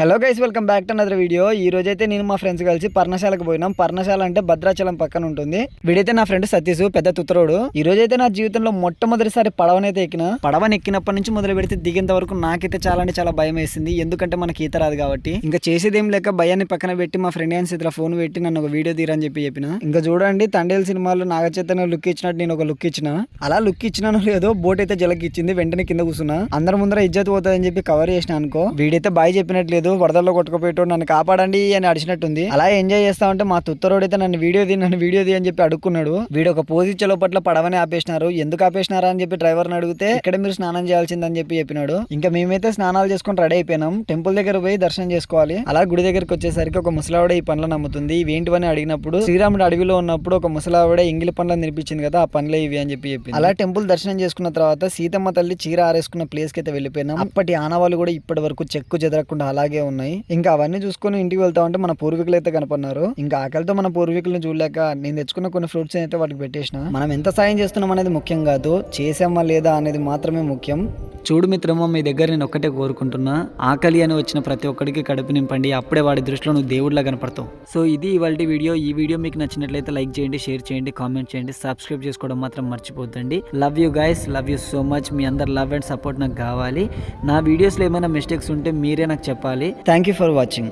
Hello guys, welcome back to another video. ఈ రోజైతే నేను మా ఫ్రెండ్స్ కలిసి పర్ణశాలకు పోయినాం. పర్ణశాల అంటే భద్రాచలం పక్కన ఉంటుంది. వీడైతే నా ఫ్రెండ్ సతీష్, పెద్ద తుత్తరోడు. ఈ రోజైతే నా జీవితంలో మొట్టమొదటిసారి పడవనైతే ఎక్కిన. పడవని ఎక్కినప్పటి నుంచి మొదలు పెడితే దిగేంత వరకు నాకైతే చాలా అంటే చాలా భయం వేసింది. ఎందుకంటే మనకి ఈత రాదు కాబట్టి. ఇంకా చేసేదేం లేక భయాన్ని పక్కన పెట్టి మా ఫ్రెండ్ హ్యాండ్స్ ఇట్లా ఫోన్ పెట్టి నన్ను ఒక వీడియో తీరని చెప్పిన. ఇంకా చూడండి, తండేల్ సినిమాలో నాగచైతన్య లుక్ ఇచ్చినట్టు నేను ఒక లుక్ ఇచ్చిన. అలా లుక్ ఇచ్చినాను లేదో బోట్ అయితే జలకి ఇచ్చింది. వెంటనే కింద కూర్చున్నా. అందరి ముందర ఇజ్జత్ పోతుందని చెప్పి కవర్ చేసిన అనుకో. వీడైతే బాయ్ చెప్పినట్లేదు, వరదల్లో కొట్టుకుపోయేటోడు, నన్ను కాపాడండి అని అడిచినట్టుంది. అలా ఎంజాయ్ చేస్తా ఉంటే మా తుత్తరోడు అయితే నన్ను వీడియో తీ అని చెప్పి అడుక్కున్నాడు. వీడు ఒక పోజ్ ఇచ్చే లోపట్ల పడవని ఆపేసినారు. ఎందుకు ఆపేసినారా అని చెప్పి డ్రైవర్ని అడిగితే ఇక్కడ మీరు స్నానం చేయాల్సిందని చెప్పి చెప్పినాడు. ఇంకా మేమైతే స్నానాలు చేసుకుని రెడీ అయిపోయినాం. టెంపుల్ దగ్గర పోయి దర్శనం చేసుకోవాలి. అలా గుడి దగ్గరికి వచ్చేసరికి ఒక ముసలావిడ ఈ పండ్లను నమ్ముతుంది. ఇవేంటివని అడిగినప్పుడు శ్రీరాముడు అడవిలో ఉన్నప్పుడు ఒక ముసలావిడ ఎంగిలి పండ్లను నిరిపించింది కదా, ఆ పండ్లే ఇవి అని చెప్పి చెప్పింది. అలా టెంపుల్ దర్శనం చేసుకున్న తర్వాత సీతమ్మ తల్లి చీర ఆరేసుకున్న ప్లేస్ కి అయితే వెళ్ళిపోయినాం. అప్పటి ఆనవాళ్ళు కూడా ఇప్పటి వరకు చెక్కు చెదరకుండా అలాగే ఉన్నాయి. ఇంకా అవన్నీ చూసుకుని ఇంటికి వెళ్తా ఉంటే మన పూర్వీకులు అయితే కనపడినారు. ఇంకా ఆకలితో మన పూర్వీకులను చూడలేక నేను తెచ్చుకున్న కొన్ని ఫ్రూట్స్ అయితే వాటికి పెట్టేసిన. మనం ఎంత సాయం చేస్తున్నాం అనేది ముఖ్యం కాదు, చేసామా లేదా అనేది మాత్రమే ముఖ్యం. చూడు మిత్రమా, మీ దగ్గర నేను ఒక్కటే కోరుకుంటున్నా, ఆకలి అని వచ్చిన ప్రతి ఒక్కడికి కడుపు నింపండి. అప్పుడే వాడి దృష్టిలో నువ్వు దేవుడిలా కనపడతావు. సో ఇది ఇవాల్టి వీడియో. ఈ వీడియో మీకు నచ్చినట్లయితే లైక్ చేయండి, షేర్ చేయండి, కామెంట్ చేయండి, సబ్స్క్రైబ్ చేసుకోవడం మాత్రం మర్చిపోద్దండి. Love you guys, love you so much. మీ అందరు లవ్ అండ్ సపోర్ట్ నాకు కావాలి. నా వీడియోస్లో ఏమైనా మిస్టేక్స్ ఉంటే మీరే నాకు చెప్పాలి. Thank you for watching.